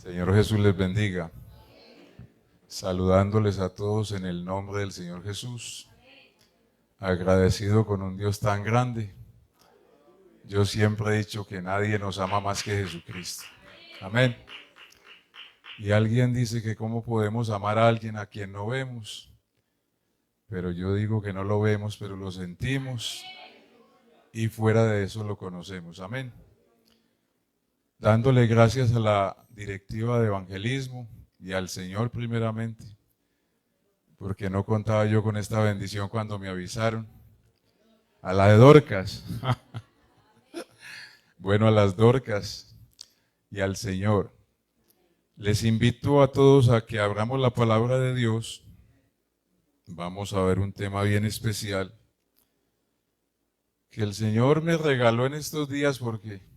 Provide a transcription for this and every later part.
Señor Jesús les bendiga, saludándoles a todos en el nombre del Señor Jesús, agradecido con un Dios tan grande. Yo siempre he dicho que nadie nos ama más que Jesucristo. Amén. Y alguien dice que cómo podemos amar a alguien a quien no vemos, pero yo digo que no lo vemos, pero lo sentimos y fuera de eso lo conocemos. Amén. Dándole gracias a la directiva de evangelismo y al Señor primeramente, porque no contaba yo con esta bendición cuando me avisaron. A la de Dorcas, bueno, a las Dorcas y al Señor. Les invito a todos a que abramos la palabra de Dios. Vamos a ver un tema bien especial que el Señor me regaló en estos días, porque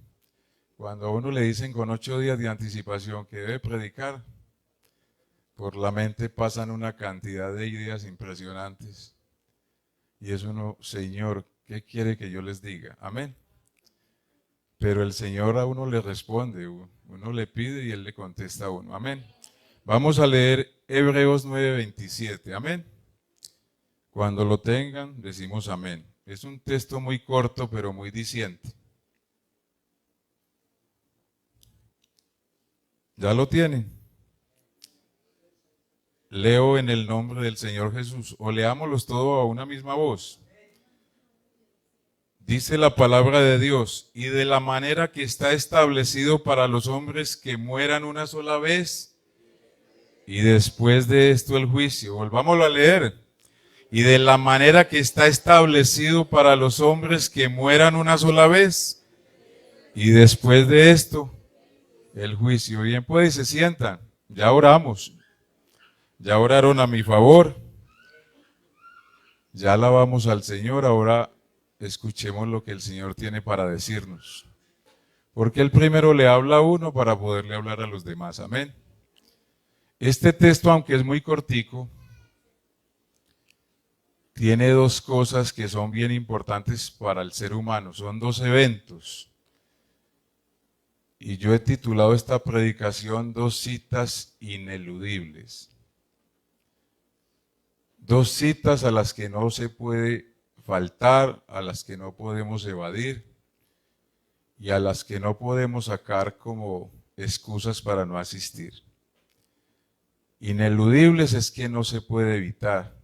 cuando a uno le dicen con 8 días de anticipación que debe predicar, por la mente pasan una cantidad de ideas impresionantes. Y es uno, Señor, ¿qué quiere que yo les diga? Amén. Pero el Señor a uno le responde, uno le pide y Él le contesta a uno. Amén. Vamos a leer Hebreos 9:27. Amén. Cuando lo tengan, decimos amén. Es un texto muy corto, pero muy diciente. ¿Ya lo tienen? Leo en el nombre del Señor Jesús, o leámoslos todos a una misma voz. Dice la palabra de Dios: y de la manera que está establecido para los hombres que mueran una sola vez, y después de esto el juicio. Volvámoslo a leer. Y de la manera que está establecido para los hombres que mueran una sola vez, y después de esto el juicio. Bien, pues se sientan. Ya oramos. Ya oraron a mi favor. Ya alabamos al Señor. Ahora escuchemos lo que el Señor tiene para decirnos. Porque Él primero le habla a uno para poderle hablar a los demás. Amén. Este texto, aunque es muy cortico, tiene dos cosas que son bien importantes para el ser humano. Son dos eventos. Y yo he titulado esta predicación Dos citas ineludibles. Dos citas a las que no se puede faltar, a las que no podemos evadir y a las que no podemos sacar como excusas para no asistir. Ineludibles es que no se puede evitar.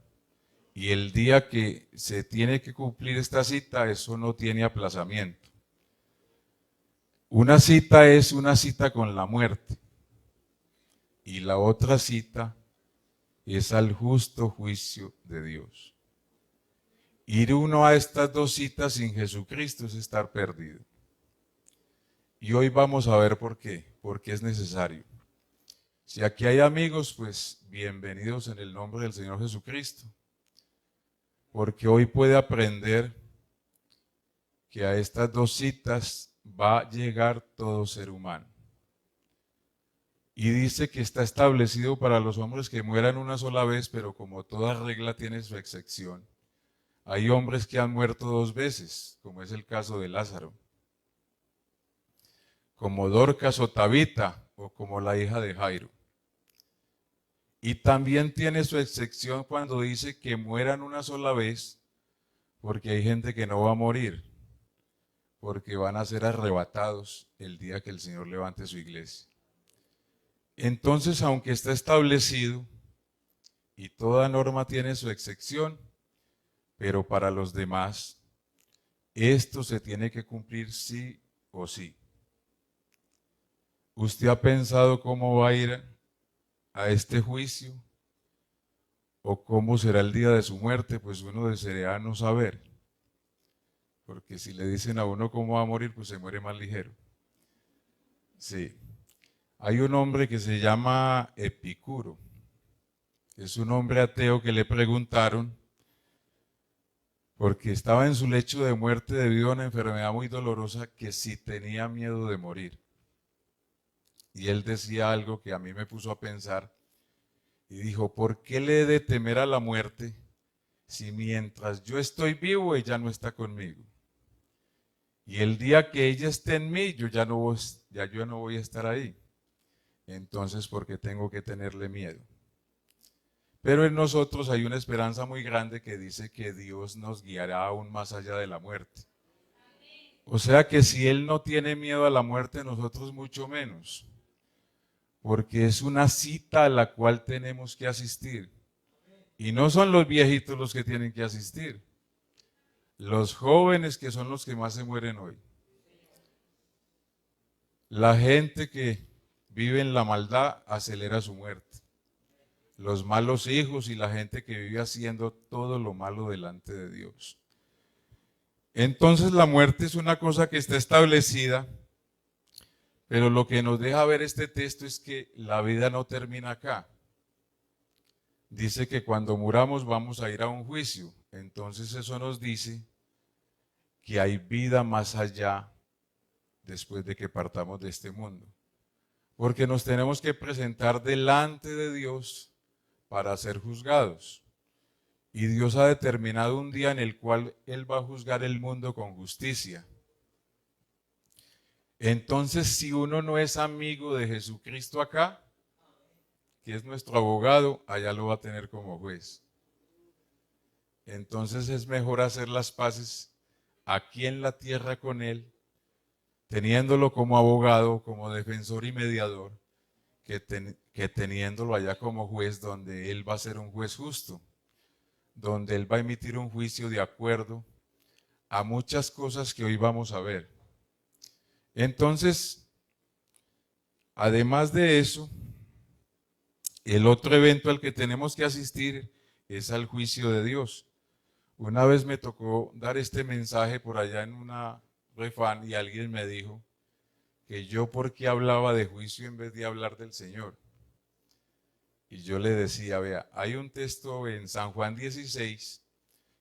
Y el día que se tiene que cumplir esta cita, eso no tiene aplazamiento. Una cita es una cita con la muerte y la otra cita es al justo juicio de Dios. Ir uno a estas dos citas sin Jesucristo es estar perdido. Y hoy vamos a ver por qué, porque es necesario. Si aquí hay amigos, pues bienvenidos en el nombre del Señor Jesucristo, porque hoy puede aprender que a estas dos citas va a llegar todo ser humano. Y dice que está establecido para los hombres que mueran una sola vez, pero como toda regla tiene su excepción. Hay hombres que han muerto 2 veces, como es el caso de Lázaro, como Dorcas o Tabita, o como la hija de Jairo. Y también tiene su excepción cuando dice que mueran una sola vez, porque hay gente que no va a morir, porque van a ser arrebatados el día que el Señor levante su iglesia. Entonces, aunque está establecido y toda norma tiene su excepción, pero para los demás, esto se tiene que cumplir sí o sí. ¿Usted ha pensado cómo va a ir a este juicio? ¿O cómo será el día de su muerte? Pues uno desearía no saber. Porque si le dicen a uno cómo va a morir, pues se muere más ligero. Sí. Hay un hombre que se llama Epicuro. Es un hombre ateo que le preguntaron, porque estaba en su lecho de muerte debido a una enfermedad muy dolorosa, que si tenía miedo de morir. Y él decía algo que a mí me puso a pensar y dijo: ¿por qué le he de temer a la muerte si mientras yo estoy vivo ella no está conmigo? Y el día que ella esté en mí, yo no voy a estar ahí. entonces ¿por qué tengo que tenerle miedo? Pero en nosotros hay una esperanza muy grande que dice que Dios nos guiará aún más allá de la muerte. O sea que si Él no tiene miedo a la muerte, nosotros mucho menos, porque es una cita a la cual tenemos que asistir. Y no son los viejitos los que tienen que asistir, los jóvenes que son los que más se mueren hoy. La gente que vive en la maldad acelera su muerte. Los malos hijos y la gente que vive haciendo todo lo malo delante de Dios. Entonces la muerte es una cosa que está establecida, pero lo que nos deja ver este texto es que la vida no termina acá. Dice que cuando muramos vamos a ir a un juicio. Entonces eso nos dice que hay vida más allá después de que partamos de este mundo. Porque nos tenemos que presentar delante de Dios para ser juzgados. Y Dios ha determinado un día en el cual Él va a juzgar el mundo con justicia. Entonces, si uno no es amigo de Jesucristo acá, que es nuestro abogado, allá lo va a tener como juez. Entonces es mejor hacer las paces aquí en la tierra con Él, teniéndolo como abogado, como defensor y mediador, que teniéndolo allá como juez, donde Él va a ser un juez justo, donde Él va a emitir un juicio de acuerdo a muchas cosas que hoy vamos a ver. Entonces, además de eso, el otro evento al que tenemos que asistir es al juicio de Dios. Una vez me tocó dar este mensaje por allá en una refán y alguien me dijo que yo por qué hablaba de juicio en vez de hablar del Señor. Y yo le decía, vea, hay un texto en San Juan 16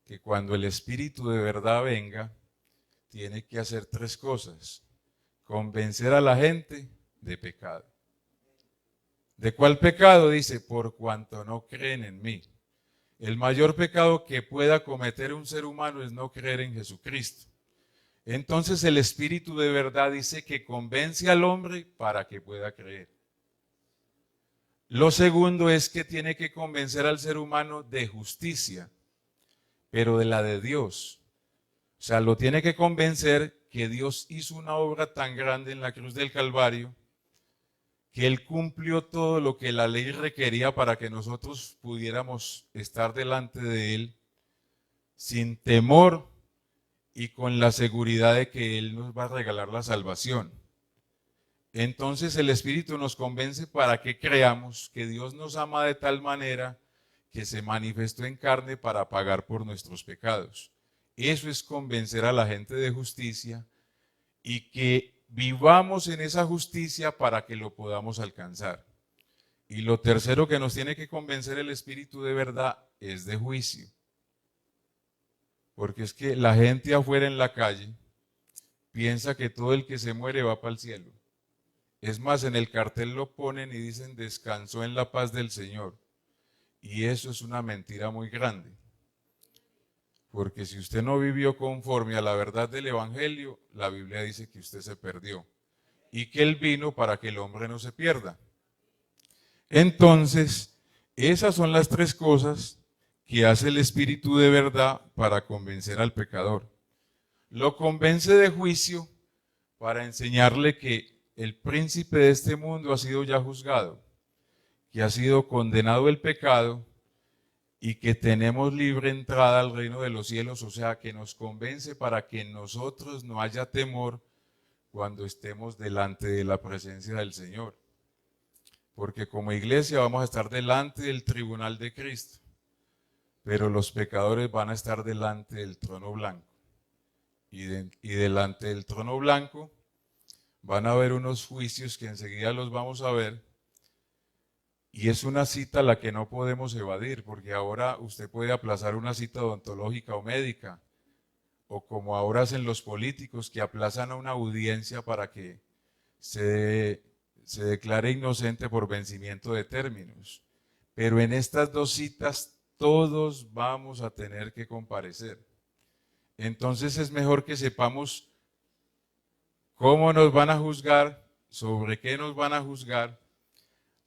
que cuando el Espíritu de verdad venga, tiene que hacer tres cosas. Convencer a la gente de pecado. ¿De cuál pecado? Dice, por cuanto no creen en mí. El mayor pecado que pueda cometer un ser humano es no creer en Jesucristo. Entonces el Espíritu de verdad dice que convence al hombre para que pueda creer. Lo segundo es que tiene que convencer al ser humano de justicia, pero de la de Dios. O sea, lo tiene que convencer que Dios hizo una obra tan grande en la cruz del Calvario, que Él cumplió todo lo que la ley requería para que nosotros pudiéramos estar delante de Él sin temor y con la seguridad de que Él nos va a regalar la salvación. Entonces el Espíritu nos convence para que creamos que Dios nos ama de tal manera que se manifestó en carne para pagar por nuestros pecados. Eso es convencer a la gente de justicia y que vivamos en esa justicia para que lo podamos alcanzar. Y lo tercero que nos tiene que convencer el Espíritu de verdad es de juicio. Porque es que la gente afuera en la calle piensa que todo el que se muere va para el cielo. Es más, en el cartel lo ponen y dicen descansó en la paz del Señor. Y eso es una mentira muy grande. Porque si usted no vivió conforme a la verdad del Evangelio, la Biblia dice que usted se perdió. Y que Él vino para que el hombre no se pierda. Entonces, esas son las tres cosas que hace el Espíritu de verdad para convencer al pecador. Lo convence de juicio para enseñarle que el príncipe de este mundo ha sido ya juzgado, que ha sido condenado el pecado y que tenemos libre entrada al reino de los cielos, o sea, que nos convence para que en nosotros no haya temor cuando estemos delante de la presencia del Señor. Porque como iglesia vamos a estar delante del tribunal de Cristo, pero los pecadores van a estar delante del trono blanco. Y delante del trono blanco van a haber unos juicios que enseguida los vamos a ver. Y es una cita a la que no podemos evadir, porque ahora usted puede aplazar una cita odontológica o médica, o como ahora hacen los políticos que aplazan a una audiencia para que se declare inocente por vencimiento de términos. Pero en estas dos citas todos vamos a tener que comparecer. Entonces es mejor que sepamos cómo nos van a juzgar, sobre qué nos van a juzgar,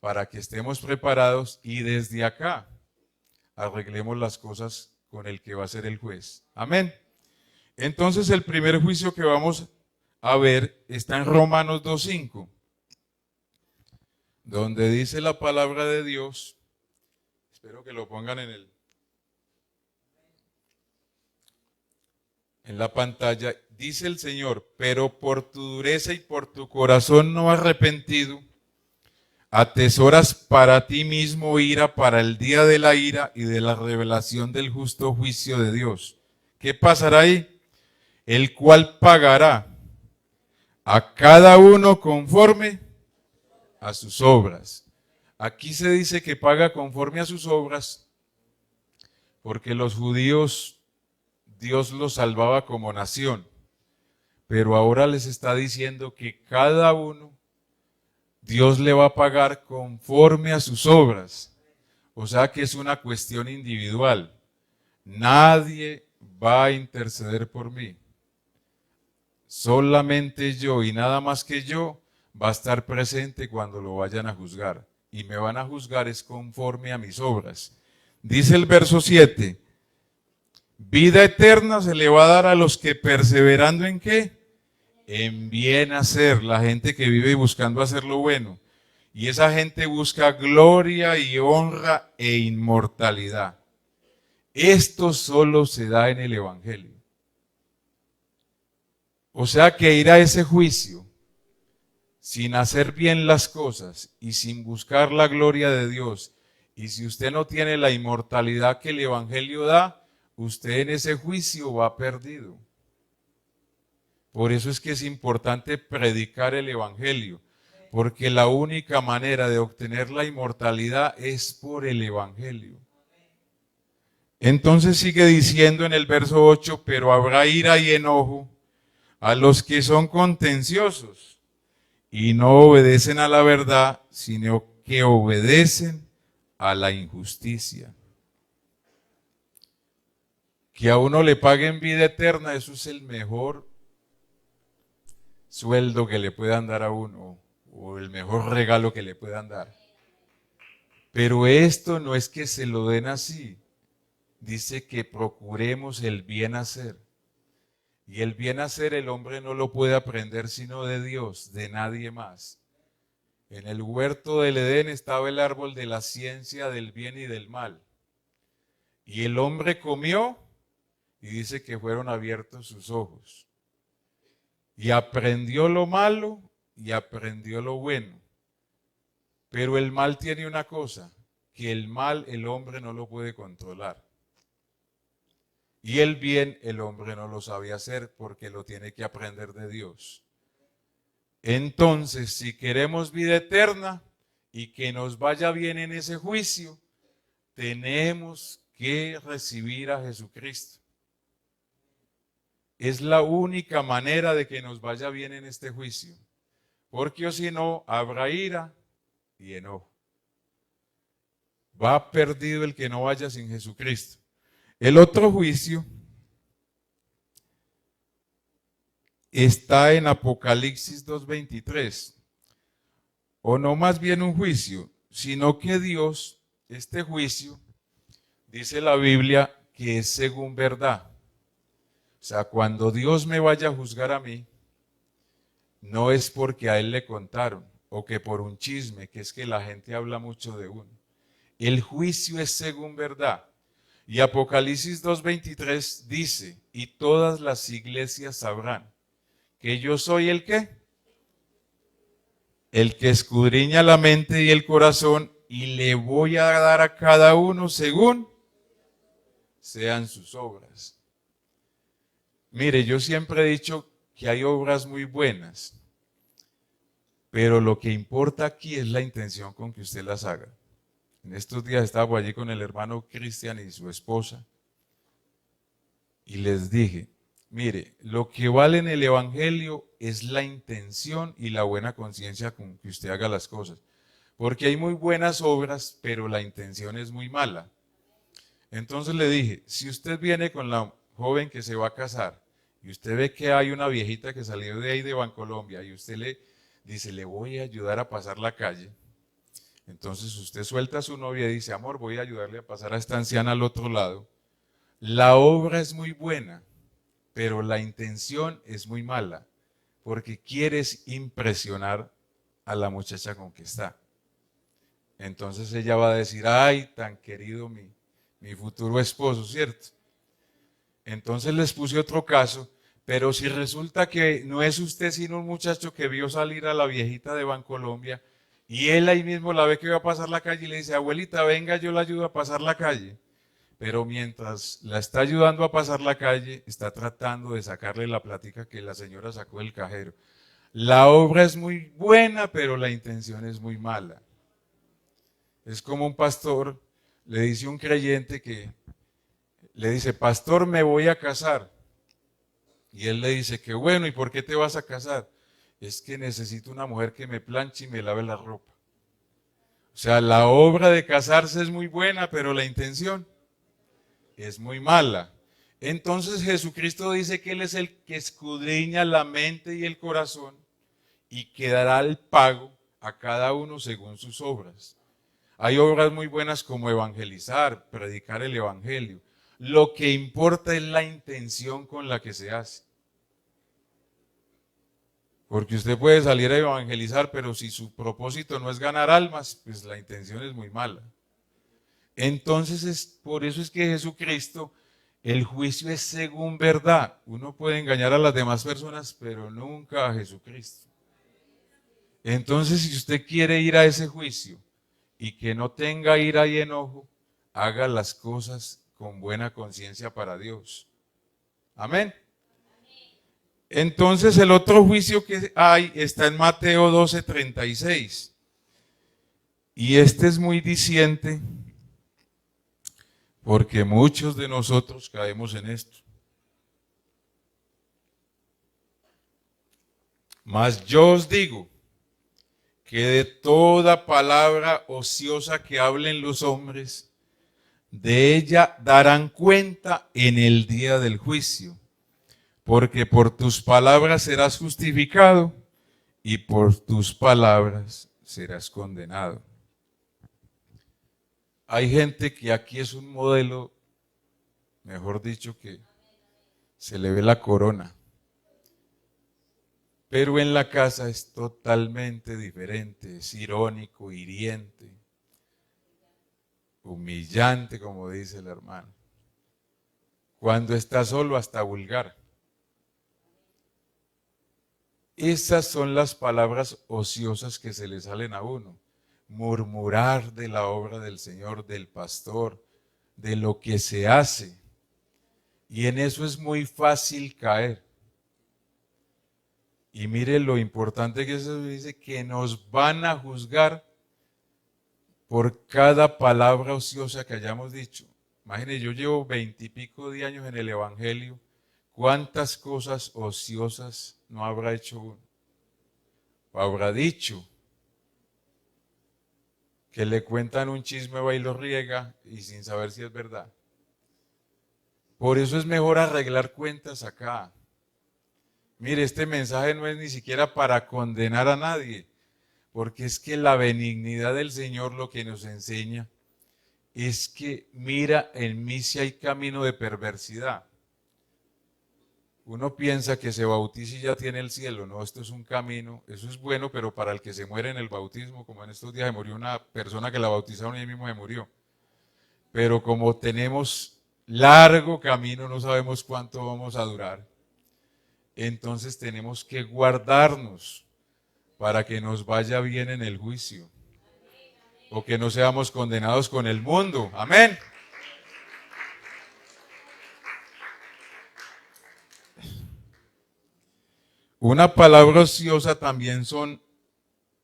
para que estemos preparados y desde acá arreglemos las cosas con el que va a ser el juez. Amén. Entonces el primer juicio que vamos a ver está en Romanos 2:5, donde dice la palabra de Dios. Espero que lo pongan en la pantalla. Dice el Señor: pero por tu dureza y por tu corazón no arrepentido, atesoras para ti mismo ira para el día de la ira y de la revelación del justo juicio de Dios. ¿Qué pasará ahí? El cual pagará a cada uno conforme a sus obras. Aquí se dice que paga conforme a sus obras porque los judíos Dios los salvaba como nación, pero ahora les está diciendo que cada uno Dios le va a pagar conforme a sus obras. O sea que es una cuestión individual. Nadie va a interceder por mí. Solamente yo y nada más que yo va a estar presente cuando lo vayan a juzgar. Y me van a juzgar es conforme a mis obras. Dice el verso 7. Vida eterna se le va a dar a los que perseverando en ¿qué? En bien hacer, la gente que vive buscando hacer lo bueno. Y esa gente busca gloria y honra e inmortalidad. Esto solo se da en el Evangelio. O sea que ir a ese juicio sin hacer bien las cosas y sin buscar la gloria de Dios, y si usted no tiene la inmortalidad que el Evangelio da, usted en ese juicio va perdido. Por eso es que es importante predicar el Evangelio, porque la única manera de obtener la inmortalidad es por el Evangelio. Entonces sigue diciendo en el verso 8, pero habrá ira y enojo a los que son contenciosos y no obedecen a la verdad, sino que obedecen a la injusticia. Que a uno le paguen vida eterna, eso es el mejor sueldo que le puedan dar a uno, o el mejor regalo que le puedan dar. Pero esto no es que se lo den así. Dice que procuremos el bien hacer. Y el bien hacer el hombre no lo puede aprender sino de Dios, de nadie más. En el huerto del Edén estaba el árbol de la ciencia del bien y del mal. Y el hombre comió y dice que fueron abiertos sus ojos. Y aprendió lo malo y aprendió lo bueno. Pero el mal tiene una cosa, que el mal el hombre no lo puede controlar. Y el bien el hombre no lo sabe hacer porque lo tiene que aprender de Dios. Entonces, si queremos vida eterna y que nos vaya bien en ese juicio, tenemos que recibir a Jesucristo. Es la única manera de que nos vaya bien en este juicio. Porque o si no, habrá ira y enojo. Va perdido el que no vaya sin Jesucristo. El otro juicio está en Apocalipsis 2:23. O no más bien un juicio, sino que Dios, este juicio, dice la Biblia que es según verdad. O sea, cuando Dios me vaya a juzgar a mí, no es porque a Él le contaron o que por un chisme, que es que la gente habla mucho de uno. El juicio es según verdad. Y Apocalipsis 2:23 dice, y todas las iglesias sabrán que yo soy el ¿qué? El que escudriña la mente y el corazón, y le voy a dar a cada uno según sean sus obras. Mire, yo siempre he dicho que hay obras muy buenas, pero lo que importa aquí es la intención con que usted las haga. En estos días estaba allí con el hermano Cristian y su esposa y les dije, mire, lo que vale en el Evangelio es la intención y la buena conciencia con que usted haga las cosas. Porque hay muy buenas obras, pero la intención es muy mala. Entonces le dije, si usted viene con la joven que se va a casar y usted ve que hay una viejita que salió de ahí de Bancolombia y usted le dice, le voy a ayudar a pasar la calle, Entonces usted suelta a su novia y dice, amor, voy a ayudarle a pasar a esta anciana al otro lado. La obra es muy buena, pero la intención es muy mala, porque quieres impresionar a la muchacha con que está. Entonces ella va a decir, ay, tan querido mi futuro esposo, ¿cierto? Entonces les puse otro caso, pero si resulta que no es usted sino un muchacho que vio salir a la viejita de Bancolombia y él ahí mismo la ve que va a pasar la calle y le dice, abuelita, venga, yo la ayudo a pasar la calle. Pero mientras la está ayudando a pasar la calle, está tratando de sacarle la plática que la señora sacó del cajero. La obra es muy buena, pero la intención es muy mala. Es como un pastor le dice a un creyente que le dice, pastor, me voy a casar. Y él le dice, qué bueno, ¿y por qué te vas a casar? Es que necesito una mujer que me planche y me lave la ropa. O sea, la obra de casarse es muy buena, pero la intención es muy mala. Entonces Jesucristo dice que Él es el que escudriña la mente y el corazón y que dará el pago a cada uno según sus obras. Hay obras muy buenas como evangelizar, predicar el evangelio. Lo que importa es la intención con la que se hace. Porque usted puede salir a evangelizar, pero si su propósito no es ganar almas, pues la intención es muy mala. Entonces, por eso es que Jesucristo, el juicio es según verdad. Uno puede engañar a las demás personas, pero nunca a Jesucristo. Entonces, si usted quiere ir a ese juicio y que no tenga ira y enojo, haga las cosas con buena conciencia para Dios. Amén. Entonces el otro juicio que hay está en Mateo 12:36. Y este es muy diciente porque muchos de nosotros caemos en esto. Mas yo os digo que de toda palabra ociosa que hablen los hombres, de ella darán cuenta en el día del juicio, porque por tus palabras serás justificado y por tus palabras serás condenado. Hay gente que aquí es un modelo, mejor dicho, que se le ve la corona, pero en la casa es totalmente diferente, es irónico, hiriente, humillante, como dice el hermano. Cuando está solo, hasta vulgar. Esas son las palabras ociosas que se le salen a uno. Murmurar de la obra del Señor, del pastor, de lo que se hace. Y en eso es muy fácil caer. Y mire lo importante que eso dice, que nos van a juzgar por cada palabra ociosa que hayamos dicho. Imagínense, yo llevo 20 y pico de años en el Evangelio. ¿Cuántas cosas ociosas no habrá hecho uno? O habrá dicho que le cuentan un chisme, va y lo riega y sin saber si es verdad. Por eso es mejor arreglar cuentas acá. Mire, este mensaje no es ni siquiera para condenar a nadie, porque es que la benignidad del Señor lo que nos enseña es que mira en mí si hay camino de perversidad. Uno piensa que se bautiza y ya tiene el cielo. No, esto es un camino, eso es bueno, pero para el que se muere en el bautismo, como en estos días se murió una persona que la bautizaron y él mismo se murió. Pero como tenemos largo camino, no sabemos cuánto vamos a durar. Entonces tenemos que guardarnos para que nos vaya bien en el juicio. O que no seamos condenados con el mundo. Amén. Una palabra ociosa también son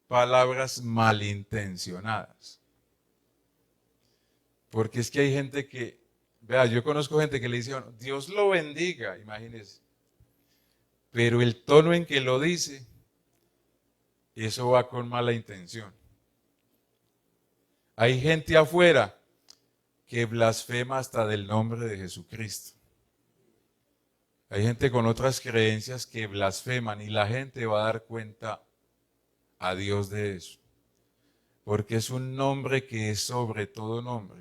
palabras malintencionadas. Porque es que hay gente que, vea, yo conozco gente que le dice, Dios lo bendiga, imagínese. Pero el tono en que lo dice, eso va con mala intención. Hay gente afuera que blasfema hasta del nombre de Jesucristo. Hay gente con otras creencias que blasfeman y la gente va a dar cuenta a Dios de eso. porque es un nombre que es sobre todo nombre.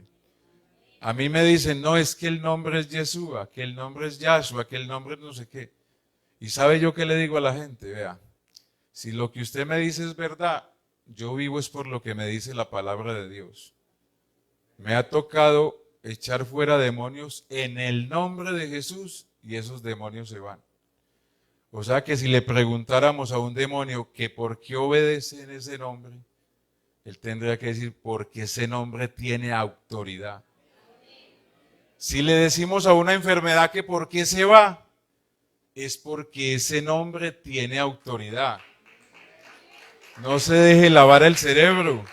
A mí me dicen, no, es que el nombre es Yeshua, que el nombre es Yahshua, que el nombre es no sé qué. Y ¿sabe yo qué le digo a la gente? Vea, si lo que usted me dice es verdad, yo vivo es por lo que me dice la palabra de Dios. Me ha tocado echar fuera demonios en el nombre de Jesús y esos demonios se van. O sea que si le preguntáramos a un demonio que por qué obedece en ese nombre, él tendría que decir porque ese nombre tiene autoridad. Si le decimos a una enfermedad que por qué se va, es porque ese nombre tiene autoridad. No se deje lavar el cerebro.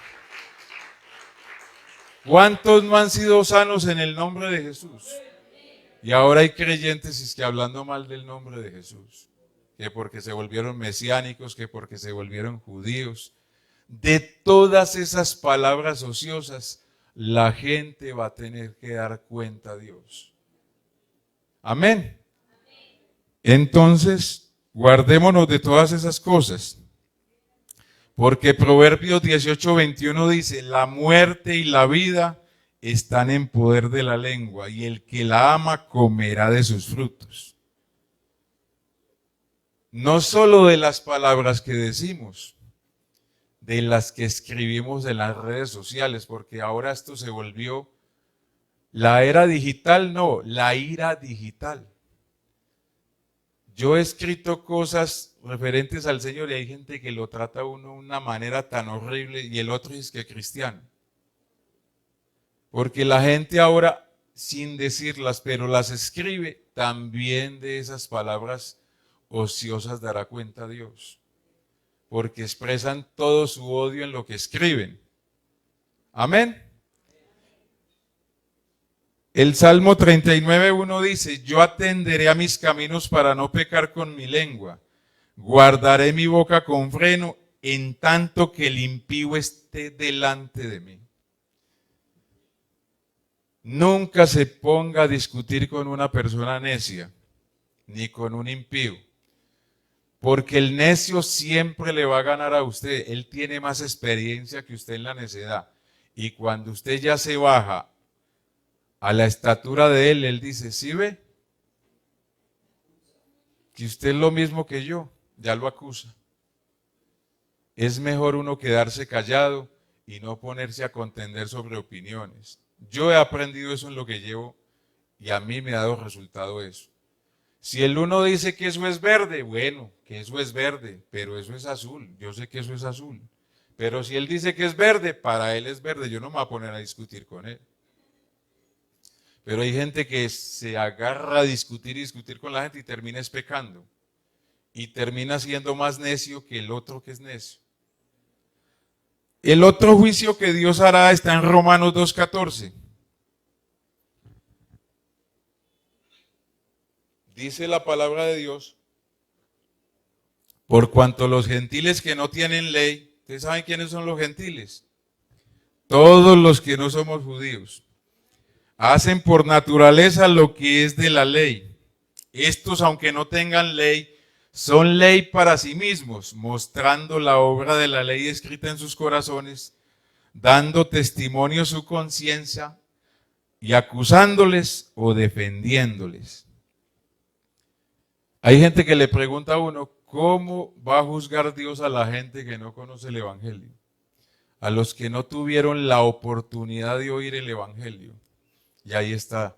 ¿Cuántos no han sido sanos en el nombre de Jesús? Y ahora hay creyentes es que hablando mal del nombre de Jesús, que porque se volvieron mesiánicos, que porque se volvieron judíos. De todas esas palabras ociosas, la gente va a tener que dar cuenta a Dios. Amén. Entonces, guardémonos de todas esas cosas. Porque Proverbios 18:21 dice, la muerte y la vida están en poder de la lengua, y el que la ama comerá de sus frutos. No solo de las palabras que decimos, de las que escribimos en las redes sociales, porque ahora esto se volvió la era digital, no, la ira digital. Yo he escrito cosas referentes al Señor y hay gente que lo trata a uno de una manera tan horrible y el otro es que es cristiano. Porque la gente ahora, sin decirlas, pero las escribe, también de esas palabras ociosas dará cuenta Dios. Porque expresan todo su odio en lo que escriben. Amén. El Salmo 39:1 dice, yo atenderé a mis caminos para no pecar con mi lengua. Guardaré mi boca con freno en tanto que el impío esté delante de mí. Nunca se ponga a discutir con una persona necia, ni con un impío. Porque el necio siempre le va a ganar a usted. Él tiene más experiencia que usted en la necedad. Y cuando usted ya se baja a la estatura de él, él dice, ¿sí ve? Que usted es lo mismo que yo, ya lo acusa. Es mejor uno quedarse callado y no ponerse a contender sobre opiniones. Yo he aprendido eso en lo que llevo y a mí me ha dado resultado eso. Si el uno dice que eso es verde, bueno, que eso es verde, pero eso es azul. Yo sé que eso es azul. Pero si él dice que es verde, para él es verde. Yo no me voy a poner a discutir con él. Pero hay gente que se agarra a discutir y discutir con la gente y termina pecando. Y termina siendo más necio que el otro que es necio. El otro juicio que Dios hará está en Romanos 2:14. Dice la palabra de Dios, por cuanto los gentiles que no tienen ley, ¿ustedes saben quiénes son los gentiles? Todos los que no somos judíos. Hacen por naturaleza lo que es de la ley. Estos, aunque no tengan ley, son ley para sí mismos, mostrando la obra de la ley escrita en sus corazones, dando testimonio su conciencia y acusándoles o defendiéndoles. Hay gente que le pregunta a uno, ¿cómo va a juzgar Dios a la gente que no conoce el Evangelio? A los que no tuvieron la oportunidad de oír el Evangelio. Y ahí está.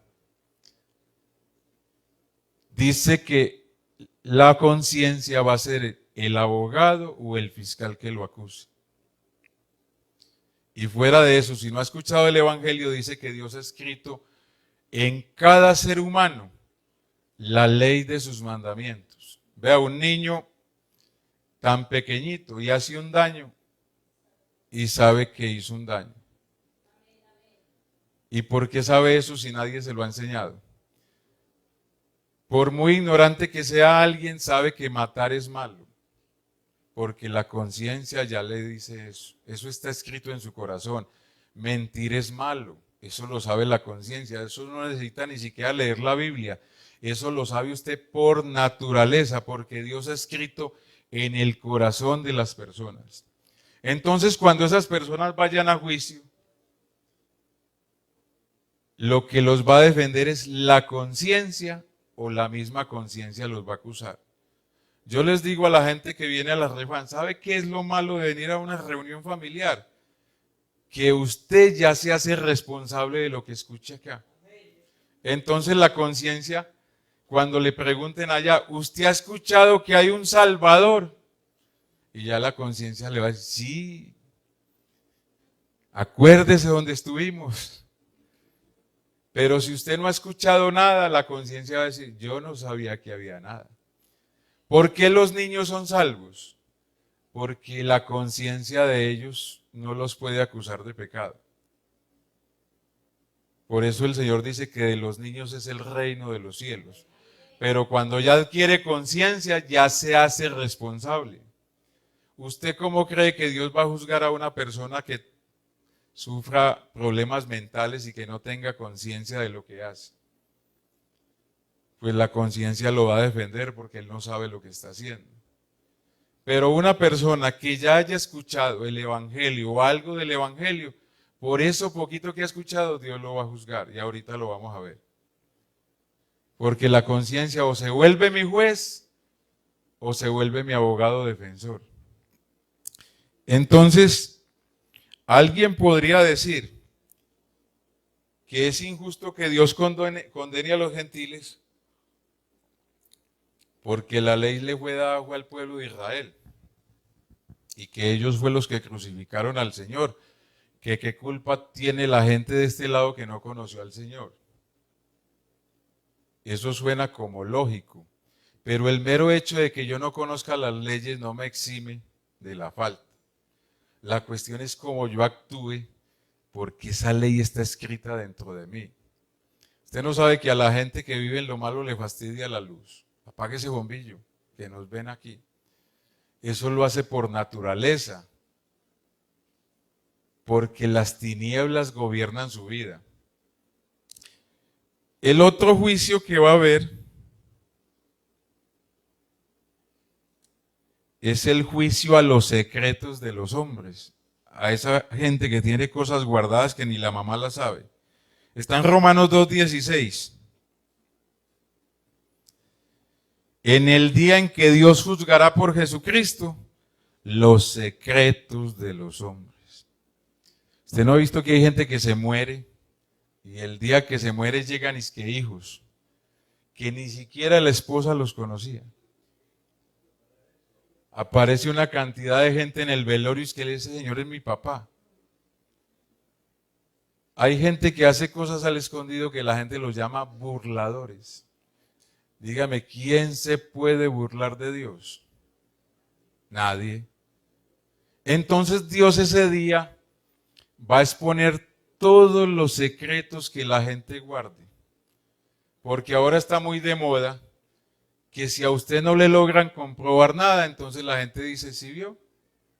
Dice que la conciencia va a ser el abogado o el fiscal que lo acuse. Y fuera de eso, si no ha escuchado el Evangelio, dice que Dios ha escrito en cada ser humano la ley de sus mandamientos. Vea, un niño tan pequeñito y hace un daño y sabe que hizo un daño. ¿Y por qué sabe eso si nadie se lo ha enseñado? Por muy ignorante que sea alguien, sabe que matar es malo, porque la conciencia ya le dice eso. Eso está escrito en su corazón. Mentir es malo, eso lo sabe la conciencia. Eso no necesita ni siquiera leer la Biblia. Eso lo sabe usted por naturaleza, porque Dios ha escrito en el corazón de las personas. Entonces, cuando esas personas vayan a juicio, lo que los va a defender es la conciencia o la misma conciencia los va a acusar. Yo les digo a la gente que viene a la refan, ¿sabe qué es lo malo de venir a una reunión familiar? Que usted ya se hace responsable de lo que escucha acá. Entonces la conciencia, cuando le pregunten allá, ¿usted ha escuchado que hay un Salvador? Y ya la conciencia le va a decir, sí, acuérdese donde estuvimos. Pero si usted no ha escuchado nada, la conciencia va a decir, yo no sabía que había nada. ¿Por qué los niños son salvos? Porque la conciencia de ellos no los puede acusar de pecado. Por eso el Señor dice que de los niños es el reino de los cielos. Pero cuando ya adquiere conciencia, ya se hace responsable. ¿Usted cómo cree que Dios va a juzgar a una persona que sufra problemas mentales y que no tenga conciencia de lo que hace? Pues la conciencia lo va a defender porque él no sabe lo que está haciendo. Pero una persona que ya haya escuchado el Evangelio o algo del Evangelio, por eso poquito que ha escuchado, Dios lo va a juzgar. Y ahorita lo vamos a ver. Porque la conciencia o se vuelve mi juez o se vuelve mi abogado defensor. Entonces, alguien podría decir que es injusto que Dios condene a los gentiles porque la ley le fue dada al pueblo de Israel y que ellos fueron los que crucificaron al Señor. Que qué culpa tiene la gente de este lado que no conoció al Señor. Eso suena como lógico, pero el mero hecho de que yo no conozca las leyes no me exime de la falta. La cuestión es cómo yo actúe porque esa ley está escrita dentro de mí. Usted no sabe que a la gente que vive en lo malo le fastidia la luz. Apague ese bombillo que nos ven aquí. Eso lo hace por naturaleza, porque las tinieblas gobiernan su vida. El otro juicio que va a haber es el juicio a los secretos de los hombres, a esa gente que tiene cosas guardadas que ni la mamá las sabe. Está en Romanos 2:16. En el día en que Dios juzgará por Jesucristo los secretos de los hombres. ¿Usted no ha visto que hay gente que se muere y el día que se muere llegan que hijos que ni siquiera la esposa los conocía? Aparece una cantidad de gente en el velorio y es que ese señor es mi papá. Hay gente que hace cosas al escondido que la gente los llama burladores. Dígame, ¿quién se puede burlar de Dios? Nadie. Entonces Dios ese día va a exponer todos los secretos que la gente guarde. Porque ahora está muy de moda que si a usted no le logran comprobar nada, entonces la gente dice, ¿sí vio?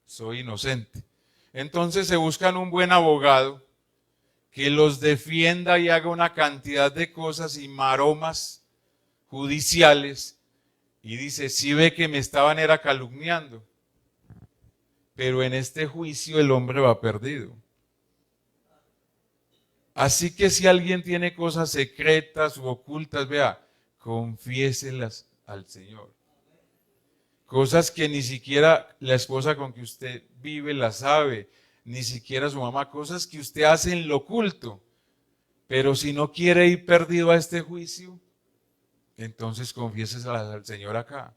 Soy inocente. Entonces se buscan un buen abogado que los defienda y haga una cantidad de cosas y maromas judiciales y dice, sí ve que me estaban era calumniando, pero en este juicio el hombre va perdido. Así que si alguien tiene cosas secretas u ocultas, vea, confiéselas al Señor. Cosas que ni siquiera la esposa con que usted vive las sabe, ni siquiera su mamá, cosas que usted hace en lo oculto. Pero si no quiere ir perdido a este juicio, entonces confiéselas al Señor acá.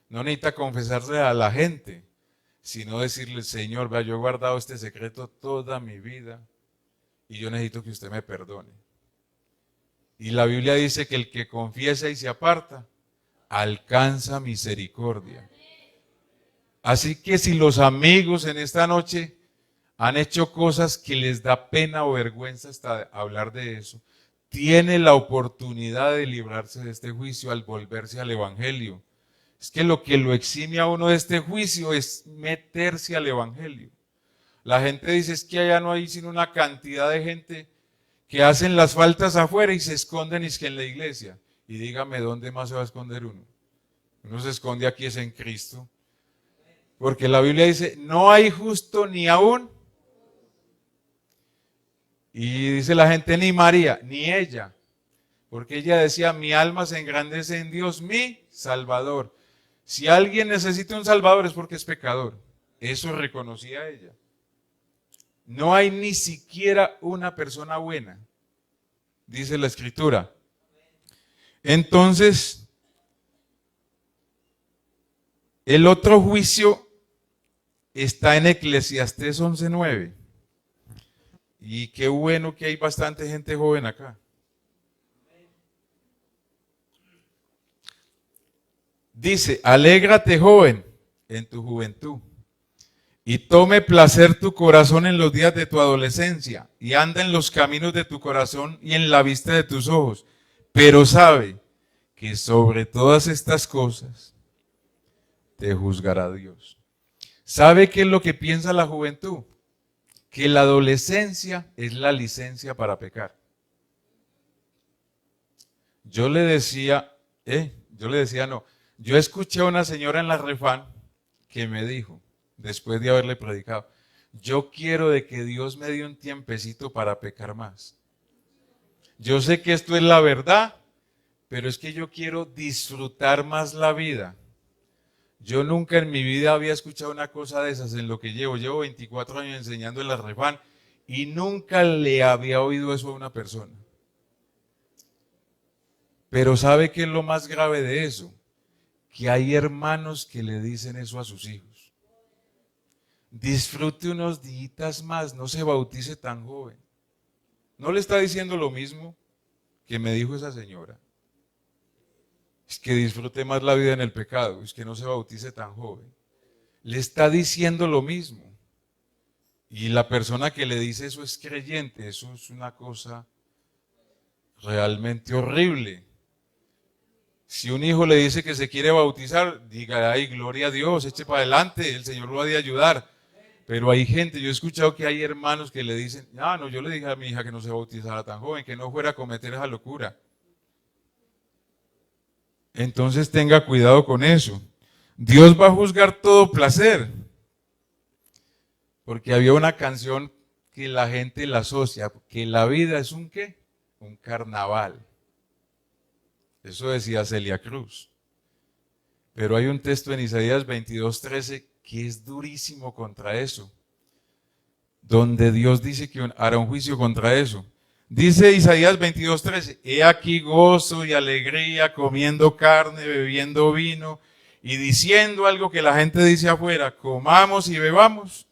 No necesita confesarle a la gente, sino decirle, Señor, vea, yo he guardado este secreto toda mi vida y yo necesito que usted me perdone. Y la Biblia dice que el que confiesa y se aparta, alcanza misericordia. Así que si los amigos en esta noche han hecho cosas que les da pena o vergüenza hasta hablar de eso, tiene la oportunidad de librarse de este juicio al volverse al Evangelio. Es que lo exime a uno de este juicio es meterse al Evangelio. La gente dice, es que allá no hay sino una cantidad de gente que hacen las faltas afuera y se esconden y es que en la iglesia. Y dígame, ¿dónde más se va a esconder uno? Uno se esconde aquí es en Cristo. Porque la Biblia dice, no hay justo ni aún. Y dice la gente, ni María, ni ella. Porque ella decía, mi alma se engrandece en Dios, mi Salvador. Si alguien necesita un Salvador es porque es pecador. Eso reconocía ella. No hay ni siquiera una persona buena, dice la Escritura. Entonces, el otro juicio está en Eclesiastés 11:9. Y qué bueno que hay bastante gente joven acá. Dice, alégrate joven en tu juventud y tome placer tu corazón en los días de tu adolescencia y anda en los caminos de tu corazón y en la vista de tus ojos. Pero sabe que sobre todas estas cosas te juzgará Dios. ¿Sabe qué es lo que piensa la juventud? Que la adolescencia es la licencia para pecar. Yo le decía no. Yo escuché a una señora en la Refán que me dijo, después de haberle predicado, yo quiero de que Dios me dé un tiempecito para pecar más. Yo sé que esto es la verdad, pero es que yo quiero disfrutar más la vida. Yo nunca en mi vida había escuchado una cosa de esas en lo que llevo. Llevo 24 años enseñando en la Refán y nunca le había oído eso a una persona. Pero ¿sabe qué es lo más grave de eso? Que hay hermanos que le dicen eso a sus hijos. Disfrute unos días más, no se bautice tan joven. ¿No le está diciendo lo mismo que me dijo esa señora? Es que disfrute más la vida en el pecado, es que no se bautice tan joven. Le está diciendo lo mismo. Y la persona que le dice eso es creyente, eso es una cosa realmente horrible. Si un hijo le dice que se quiere bautizar, diga, ay, gloria a Dios, eche para adelante, el Señor lo ha de ayudar. Pero hay gente, yo he escuchado que hay hermanos que le dicen, no, yo le dije a mi hija que no se bautizara tan joven, que no fuera a cometer esa locura. Entonces tenga cuidado con eso. Dios va a juzgar todo placer. Porque había una canción que la gente la asocia, que la vida es un ¿qué? Un carnaval. Eso decía Celia Cruz. Pero hay un texto en Isaías 22:13 que es durísimo contra eso. Donde Dios dice que hará un juicio contra eso. Dice Isaías 22:13, he aquí gozo y alegría comiendo carne, bebiendo vino y diciendo algo que la gente dice afuera, comamos y bebamos,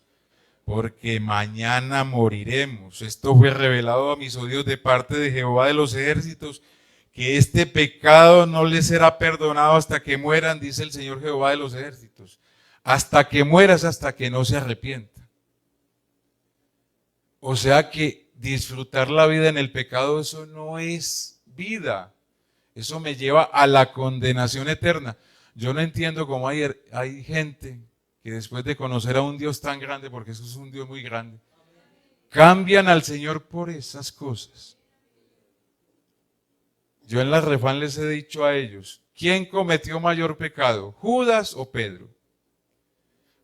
porque mañana moriremos. Esto fue revelado a mis oídos de parte de Jehová de los ejércitos, que este pecado no les será perdonado hasta que mueran, dice el Señor Jehová de los ejércitos. Hasta que mueras, hasta que no se arrepienta. O sea que disfrutar la vida en el pecado, eso no es vida. Eso me lleva a la condenación eterna. Yo no entiendo cómo hay gente que después de conocer a un Dios tan grande, porque eso es un Dios muy grande, cambian al Señor por esas cosas. Yo en la Refán les he dicho a ellos, ¿quién cometió mayor pecado, Judas o Pedro?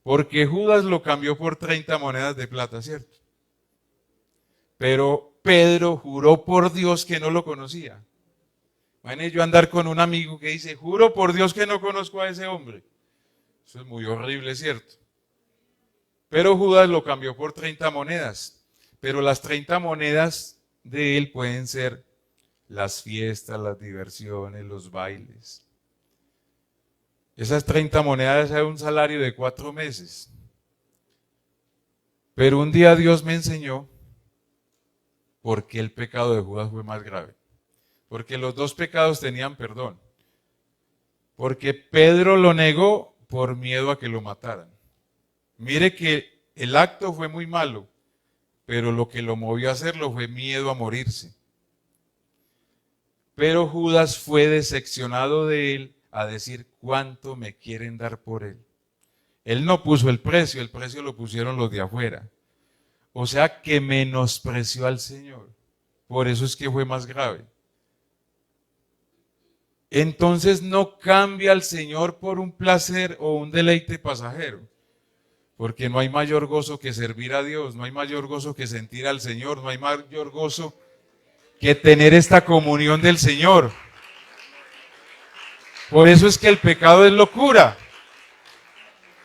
Porque Judas lo cambió por 30 monedas de plata, ¿cierto? Pero Pedro juró por Dios que no lo conocía. Imagínense yo andar con un amigo que dice, juro por Dios que no conozco a ese hombre. Eso es muy horrible, ¿cierto? Pero Judas lo cambió por 30 monedas. Pero las 30 monedas de él pueden ser las fiestas, las diversiones, los bailes. Esas 30 monedas es un salario de 4 meses. Pero un día Dios me enseñó por qué el pecado de Judas fue más grave. Porque los dos pecados tenían perdón. Porque Pedro lo negó por miedo a que lo mataran. Mire que el acto fue muy malo, pero lo que lo movió a hacerlo fue miedo a morirse. Pero Judas fue decepcionado de él a decir cuánto me quieren dar por él. Él no puso el precio lo pusieron los de afuera. O sea que menospreció al Señor. Por eso es que fue más grave. Entonces no cambia al Señor por un placer o un deleite pasajero. porque no hay mayor gozo que servir a Dios, no hay mayor gozo que sentir al Señor, no hay mayor gozo que tener esta comunión del Señor. Por eso es que el pecado es locura.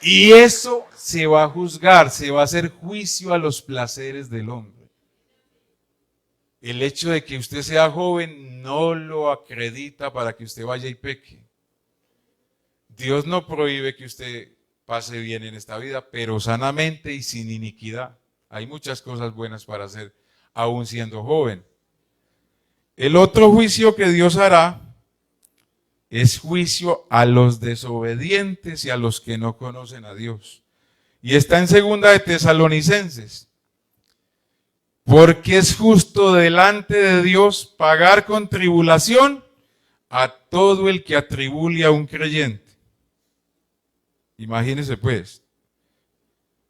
Y eso se va a juzgar, se va a hacer juicio a los placeres del hombre. El hecho de que usted sea joven no lo acredita para que usted vaya y peque. Dios no prohíbe que usted pase bien en esta vida, pero sanamente y sin iniquidad. Hay muchas cosas buenas para hacer, aún siendo joven. El otro juicio que Dios hará es juicio a los desobedientes y a los que no conocen a Dios. Y está en 2 de Tesalonicenses. Porque es justo delante de Dios pagar con tribulación a todo el que atribule a un creyente. Imagínense pues,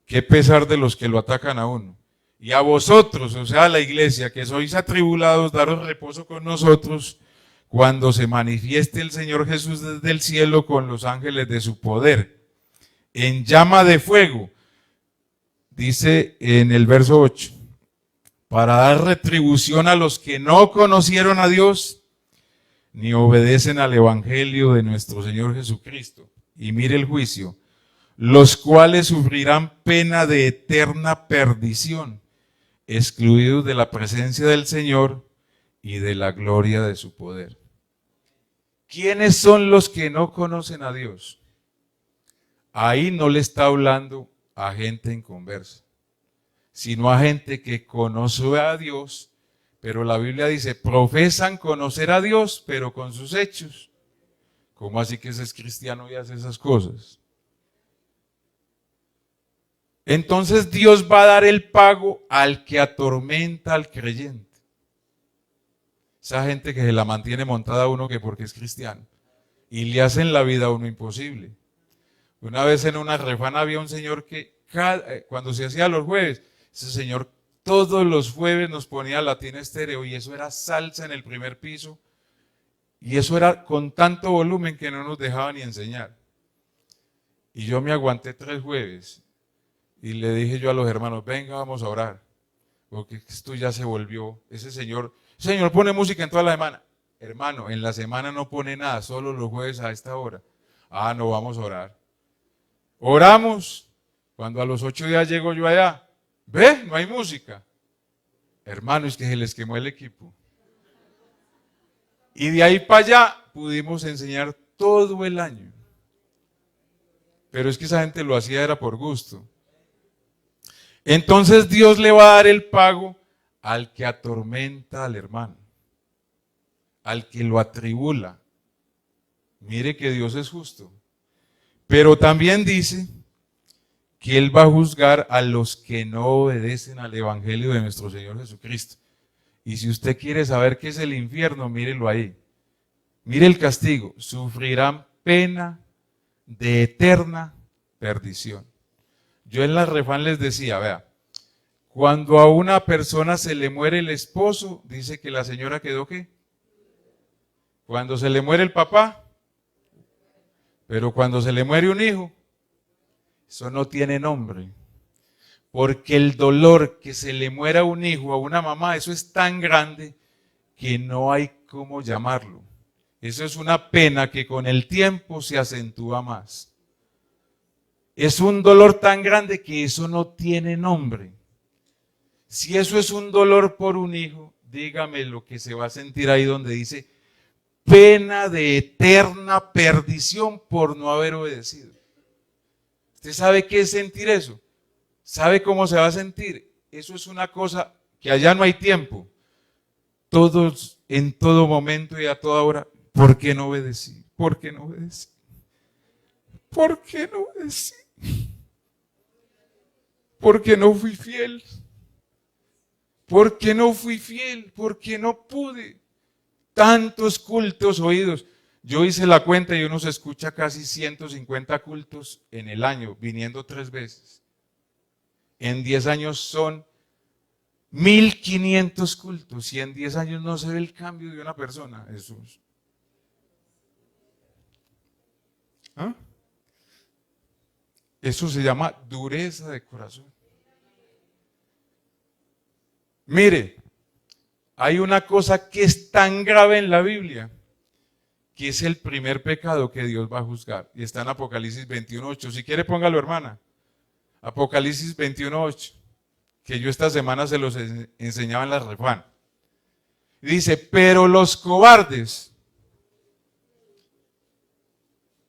qué pesar de los que lo atacan a uno. Y a vosotros, o sea, a la iglesia, que sois atribulados, daros reposo con nosotros, cuando se manifieste el Señor Jesús desde el cielo con los ángeles de su poder, en llama de fuego, dice en el verso 8, para dar retribución a los que no conocieron a Dios, ni obedecen al Evangelio de nuestro Señor Jesucristo. Y mire el juicio, los cuales sufrirán pena de eterna perdición, excluidos de la presencia del Señor y de la gloria de su poder. ¿Quiénes son los que no conocen a Dios? Ahí no le está hablando a gente inconversa, sino a gente que conoce a Dios, pero la Biblia dice, profesan conocer a Dios, pero con sus hechos. ¿Cómo así que ese es cristiano y hace esas cosas? Entonces Dios va a dar el pago al que atormenta al creyente. Esa gente que se la mantiene montada a uno que porque es cristiano. Y le hacen la vida a uno imposible. Una vez en una refana había un señor que cuando se hacía los jueves, ese señor todos los jueves nos ponía Latina Estéreo y eso era salsa en el primer piso. Y eso era con tanto volumen que no nos dejaba ni enseñar. Y yo me aguanté 3 jueves. Y le dije yo a los hermanos, venga, vamos a orar. Porque esto ya se volvió. Ese señor pone música en toda la semana. Hermano, en la semana no pone nada, solo los jueves a esta hora. Ah, no, vamos a orar. Oramos. Cuando a los 8 días llego yo allá, ve, no hay música. Hermano, es que se les quemó el equipo. Y de ahí para allá pudimos enseñar todo el año. Pero es que esa gente lo hacía era por gusto. Entonces Dios le va a dar el pago al que atormenta al hermano, al que lo atribula. Mire que Dios es justo. Pero también dice que Él va a juzgar a los que no obedecen al Evangelio de nuestro Señor Jesucristo. Y si usted quiere saber qué es el infierno, mírelo ahí. Mire el castigo. Sufrirán pena de eterna perdición. Yo en la refán les decía, vea, cuando a una persona se le muere el esposo, dice que la señora quedó ¿qué? Cuando se le muere el papá, pero cuando se le muere un hijo, eso no tiene nombre. Porque el dolor que se le muera un hijo a una mamá, eso es tan grande que no hay cómo llamarlo. Eso es una pena que con el tiempo se acentúa más. Es un dolor tan grande que eso no tiene nombre. Si eso es un dolor por un hijo, dígame lo que se va a sentir ahí donde dice pena de eterna perdición por no haber obedecido. ¿Usted sabe qué es sentir eso? ¿Sabe cómo se va a sentir? Eso es una cosa que allá no hay tiempo. Todos, en todo momento y a toda hora, ¿por qué no obedecí? ¿Por qué no obedecí? ¿Por qué no obedecí? ¿Por qué no fui fiel? ¿Por qué no fui fiel? ¿Por qué no pude? Tantos cultos oídos. Yo hice la cuenta y uno se escucha casi 150 cultos en el año, viniendo 3 veces. En 10 años son 1500 cultos y en 10 años no se ve el cambio de una persona. Jesús. ¿Ah? Eso se llama dureza de corazón. Mire, hay una cosa que es tan grave en la Biblia, que es el primer pecado que Dios va a juzgar. Y está en Apocalipsis 21:8. Si quiere, póngalo, hermana. Apocalipsis 21:8. Que yo esta semana se los enseñaba en la Refan. Dice, pero los cobardes,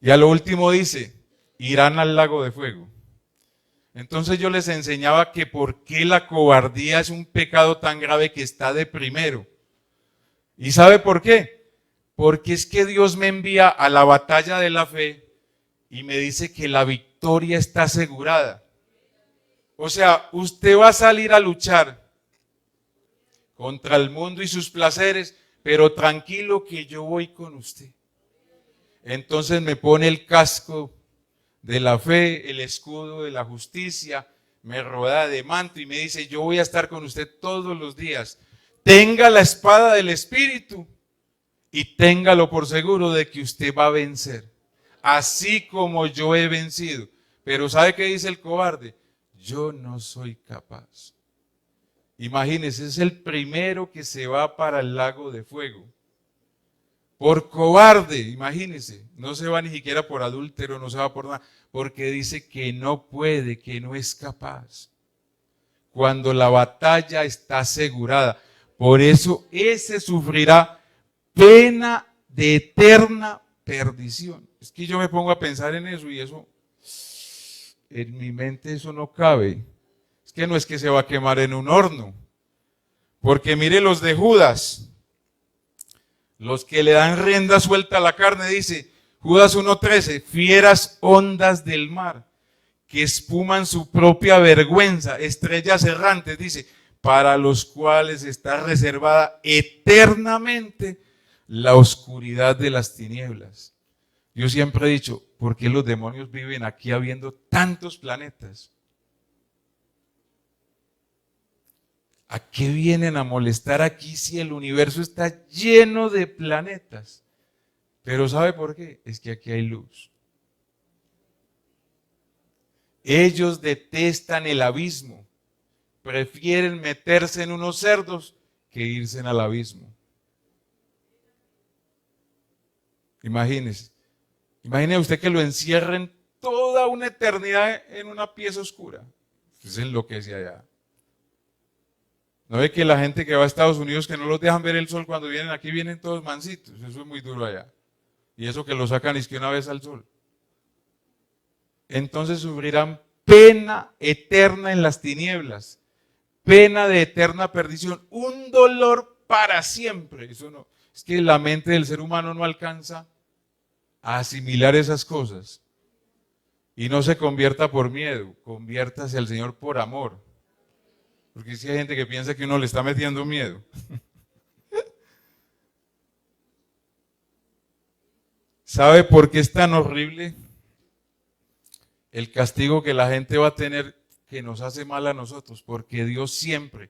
y a lo último dice, irán al lago de fuego. Entonces yo les enseñaba que por qué la cobardía es un pecado tan grave que está de primero. ¿Y sabe por qué? Porque es que Dios me envía a la batalla de la fe y me dice que la victoria está asegurada. O sea, usted va a salir a luchar contra el mundo y sus placeres, pero tranquilo que yo voy con usted. Entonces me pone el casco de la fe, el escudo de la justicia, me rodea de manto y me dice, yo voy a estar con usted todos los días. Tenga la espada del Espíritu y téngalo por seguro de que usted va a vencer, así como yo he vencido. Pero ¿sabe qué dice el cobarde? Yo no soy capaz. Imagínese, es el primero que se va para el lago de fuego. Por cobarde, imagínese, no se va ni siquiera por adúltero, no se va por nada, porque dice que no puede, que no es capaz. Cuando la batalla está asegurada. Por eso ese sufrirá pena de eterna perdición. Es que yo me pongo a pensar en eso y eso, en mi mente eso no cabe. Es que no es que se va a quemar en un horno. Porque mire los de Judas, los que le dan rienda suelta a la carne, dice Judas 1:13, fieras ondas del mar, que espuman su propia vergüenza, estrellas errantes, dice, para los cuales está reservada eternamente la oscuridad de las tinieblas. Yo siempre he dicho, ¿por qué los demonios viven aquí habiendo tantos planetas? ¿A qué vienen a molestar aquí si el universo está lleno de planetas? Pero ¿sabe por qué? Es que aquí hay luz. Ellos detestan el abismo. Prefieren meterse en unos cerdos que irse al abismo. Imagínese. Imagine usted que lo encierren toda una eternidad en una pieza oscura. Usted se enloquece allá. ¿No ve que la gente que va a Estados Unidos que no los dejan ver el sol cuando vienen aquí, vienen todos mansitos? Eso es muy duro allá. Y eso que lo sacan es que una vez al sol. Entonces sufrirán pena eterna en las tinieblas, pena de eterna perdición, un dolor para siempre. Eso no, es que la mente del ser humano no alcanza a asimilar esas cosas. Y no se convierta por miedo, conviértase al Señor por amor. Porque si hay gente que piensa que uno le está metiendo miedo. ¿Sabe por qué es tan horrible el castigo que la gente va a tener que nos hace mal a nosotros? Porque Dios siempre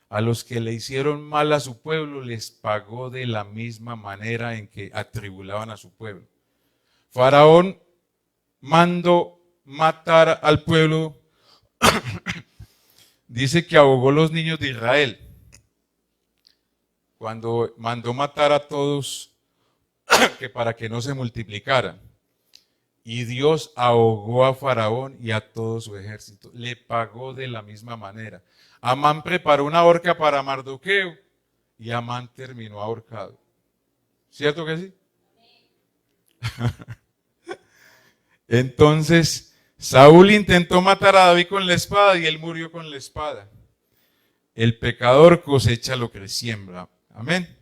a los que le hicieron mal a su pueblo les pagó de la misma manera en que atribulaban a su pueblo. Faraón mandó matar al pueblo. Dice que ahogó los niños de Israel cuando mandó matar a todos que para que no se multiplicaran. Y Dios ahogó a Faraón y a todo su ejército. Le pagó de la misma manera. Amán preparó una horca para Mardoqueo y Amán terminó ahorcado. ¿Cierto que sí? Entonces, Saúl intentó matar a David con la espada y él murió con la espada. El pecador cosecha lo que siembra. Amén.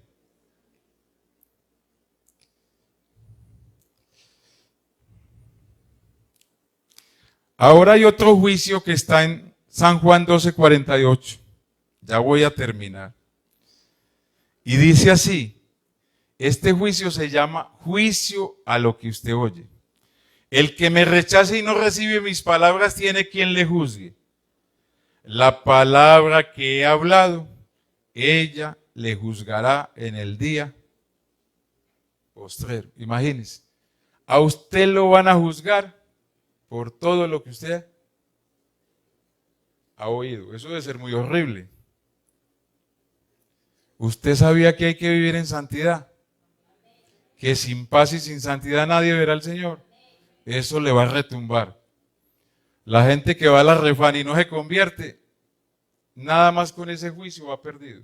Ahora hay otro juicio que está en San Juan 12:48. Ya voy a terminar. Y dice así, este juicio se llama juicio a lo que usted oye. El que me rechace y no recibe mis palabras tiene quien le juzgue. La palabra que he hablado, ella le juzgará en el día postrero. Imagínese, a usted lo van a juzgar por todo lo que usted ha oído. Eso debe ser muy horrible. ¿Usted sabía que hay que vivir en santidad? Que sin paz y sin santidad nadie verá al Señor. Eso le va a retumbar. La gente que va a la refán y no se convierte, nada más con ese juicio va perdido.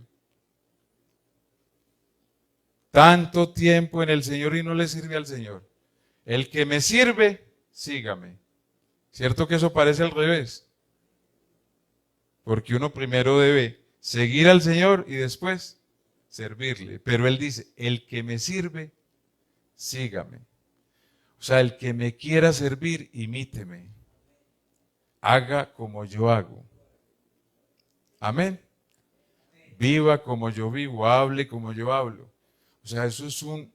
Tanto tiempo en el Señor y no le sirve al Señor. El que me sirve, sígame. ¿Cierto que eso parece al revés? Porque uno primero debe seguir al Señor y después servirle. Pero Él dice, el que me sirve, sígame. O sea, el que me quiera servir, imíteme. Haga como yo hago. Amén. Viva como yo vivo, hable como yo hablo. O sea, eso es un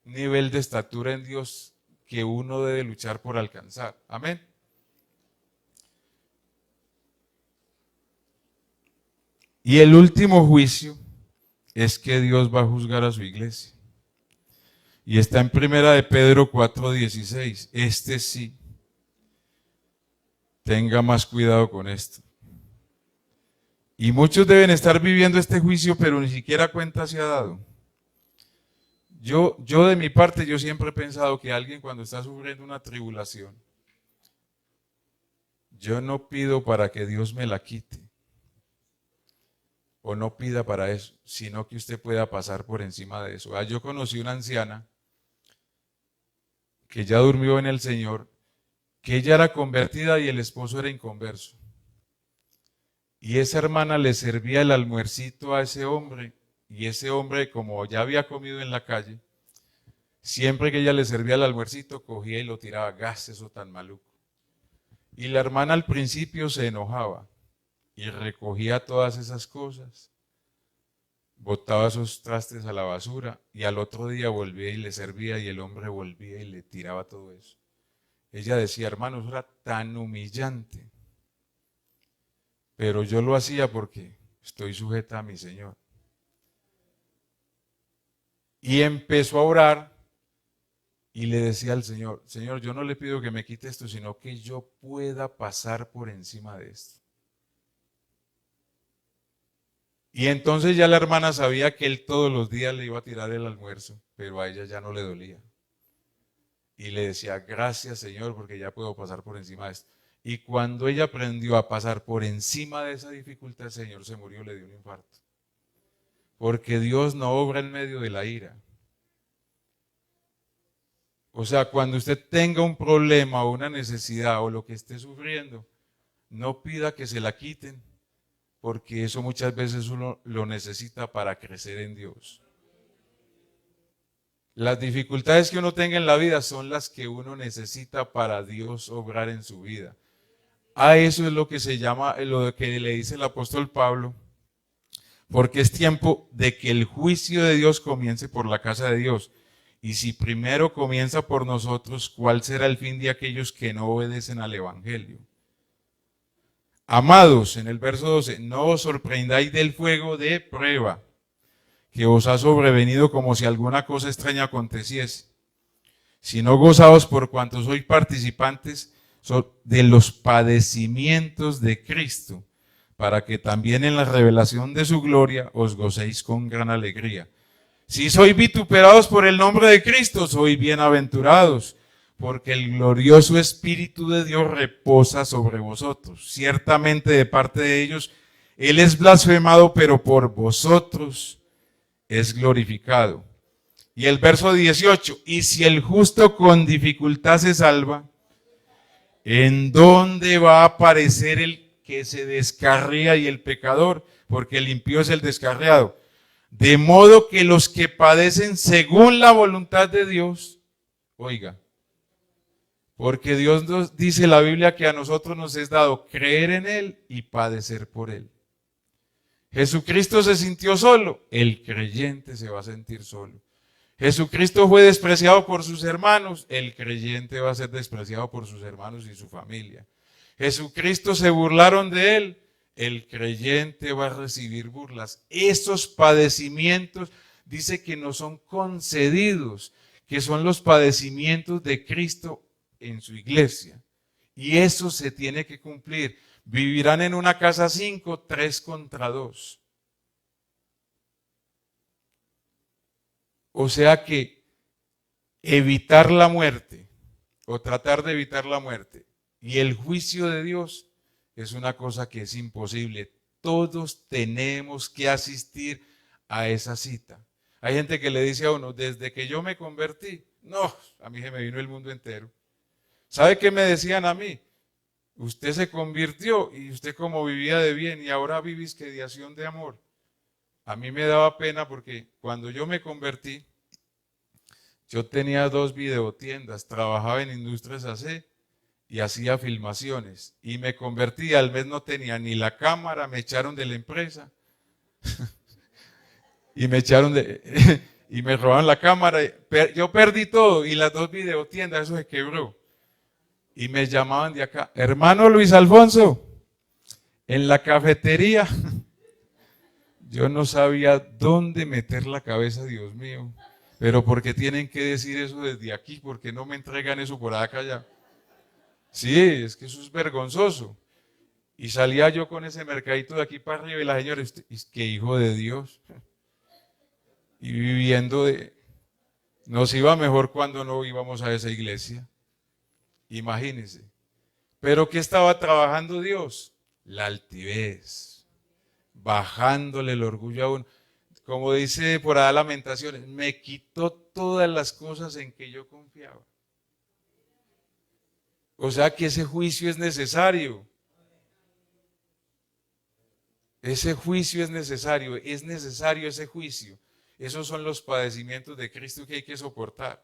nivel de estatura en Dios que uno debe luchar por alcanzar. Amén. Y el último juicio es que Dios va a juzgar a su iglesia. Y está en Primera de Pedro 4:16. Este sí. Tenga más cuidado con esto. Y muchos deben estar viviendo este juicio, pero ni siquiera cuenta se ha dado. Yo de mi parte, yo siempre he pensado que alguien cuando está sufriendo una tribulación, yo no pido para que Dios me la quite, o no pida para eso, sino que usted pueda pasar por encima de eso. Yo conocí una anciana que ya durmió en el Señor, que ella era convertida y el esposo era inconverso. Y esa hermana le servía el almuercito a ese hombre, y ese hombre, como ya había comido en la calle, siempre que ella le servía el almuercito, cogía y lo tiraba. Gas, eso tan maluco. Y la hermana al principio se enojaba y recogía todas esas cosas, botaba esos trastes a la basura y al otro día volvía y le servía y el hombre volvía y le tiraba todo eso. Ella decía, hermano, eso era tan humillante, pero yo lo hacía porque estoy sujeta a mi Señor. Y empezó a orar y le decía al Señor, Señor, yo no le pido que me quite esto, sino que yo pueda pasar por encima de esto. Y entonces ya la hermana sabía que él todos los días le iba a tirar el almuerzo, pero a ella ya no le dolía. Y le decía, gracias Señor, porque ya puedo pasar por encima de esto. Y cuando ella aprendió a pasar por encima de esa dificultad, el Señor se murió, le dio un infarto. Porque Dios no obra en medio de la ira. O sea, cuando usted tenga un problema o una necesidad o lo que esté sufriendo, no pida que se la quiten, porque eso muchas veces uno lo necesita para crecer en Dios. Las dificultades que uno tenga en la vida son las que uno necesita para Dios obrar en su vida. A eso es lo que se llama, lo que le dice el apóstol Pablo, porque es tiempo de que el juicio de Dios comience por la casa de Dios. Y si primero comienza por nosotros, ¿cuál será el fin de aquellos que no obedecen al Evangelio? Amados, en el verso 12, no os sorprendáis del fuego de prueba que os ha sobrevenido como si alguna cosa extraña aconteciese, sino gozaos por cuanto sois participantes de los padecimientos de Cristo, para que también en la revelación de su gloria os gocéis con gran alegría. Si sois vituperados por el nombre de Cristo, sois bienaventurados, porque el glorioso Espíritu de Dios reposa sobre vosotros. Ciertamente de parte de ellos, Él es blasfemado, pero por vosotros es glorificado. Y el verso 18, y si el justo con dificultad se salva, ¿en dónde va a aparecer el que se descarría y el pecador? Porque el impío es el descarriado. De modo que los que padecen según la voluntad de Dios, oiga, porque Dios nos dice en la Biblia que a nosotros nos es dado creer en Él y padecer por Él. Jesucristo se sintió solo, el creyente se va a sentir solo. Jesucristo fue despreciado por sus hermanos, el creyente va a ser despreciado por sus hermanos y su familia. Jesucristo se burlaron de Él, el creyente va a recibir burlas. Esos padecimientos dice que no son concedidos, que son los padecimientos de Cristo en su iglesia. Y eso se tiene que cumplir. Vivirán en una casa 5, 3 contra 2. O sea que evitar la muerte o tratar de evitar la muerte y el juicio de Dios es una cosa que es imposible. Todos tenemos que asistir a esa cita. Hay gente que le dice a uno, desde que yo me convertí, no, a mí se me vino el mundo entero. ¿Sabe qué me decían a mí? Usted se convirtió y usted como vivía de bien y ahora vivís que de acción de amor. A mí me daba pena porque cuando yo me convertí, yo tenía 2 videotiendas, trabajaba en Industrias AC y hacía filmaciones. Y me convertí, al mes no tenía ni la cámara, me echaron de la empresa. Y me echaron de... y me robaron la cámara. Yo perdí todo y las 2 videotiendas, eso se quebró. Y me llamaban de acá, hermano Luis Alfonso, en la cafetería. Yo no sabía dónde meter la cabeza, Dios mío. Pero ¿por qué tienen que decir eso desde aquí? ¿Por qué no me entregan eso por acá allá? Sí, es que eso es vergonzoso. Y salía yo con ese mercadito de aquí para arriba y la señora, es que hijo de Dios. Y viviendo de... Nos iba mejor cuando no íbamos a esa iglesia. Imagínense. Pero ¿qué estaba trabajando Dios? La altivez. Bajándole el orgullo a uno. Como dice por ahí Lamentaciones, me quitó todas las cosas en que yo confiaba. O sea que ese juicio es necesario. Ese juicio es necesario ese juicio. Esos son los padecimientos de Cristo que hay que soportar.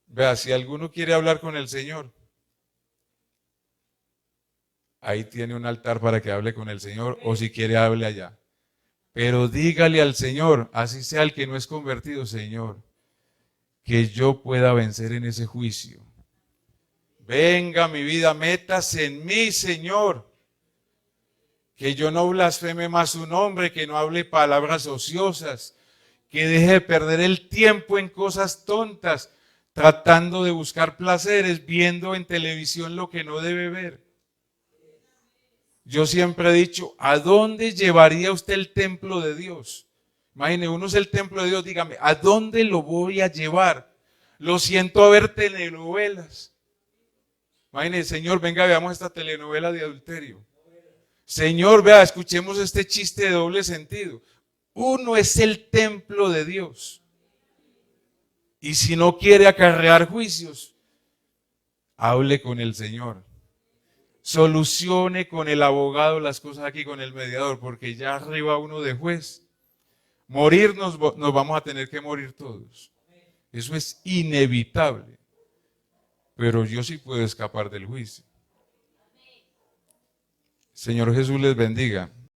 Vea, si alguno quiere hablar con el Señor, ahí tiene un altar para que hable con el Señor, o si quiere hable allá. Pero dígale al Señor, así sea el que no es convertido, Señor, que yo pueda vencer en ese juicio. Venga mi vida, métase en mí, Señor. Que yo no blasfeme más su nombre, que no hable palabras ociosas, que deje de perder el tiempo en cosas tontas, tratando de buscar placeres, viendo en televisión lo que no debe ver. Yo siempre he dicho, ¿a dónde llevaría usted el templo de Dios? Imagine, uno es el templo de Dios, dígame, ¿a dónde lo voy a llevar? Lo siento a ver telenovelas. Imagine, Señor, venga, veamos esta telenovela de adulterio. Señor, vea, escuchemos este chiste de doble sentido. Uno es el templo de Dios. Y si no quiere acarrear juicios, hable con el Señor. Solucione con el abogado las cosas aquí, con el mediador, porque ya arriba uno de juez. Morir nos vamos a tener que morir todos. Eso es inevitable. Pero yo sí puedo escapar del juicio. Señor Jesús les bendiga.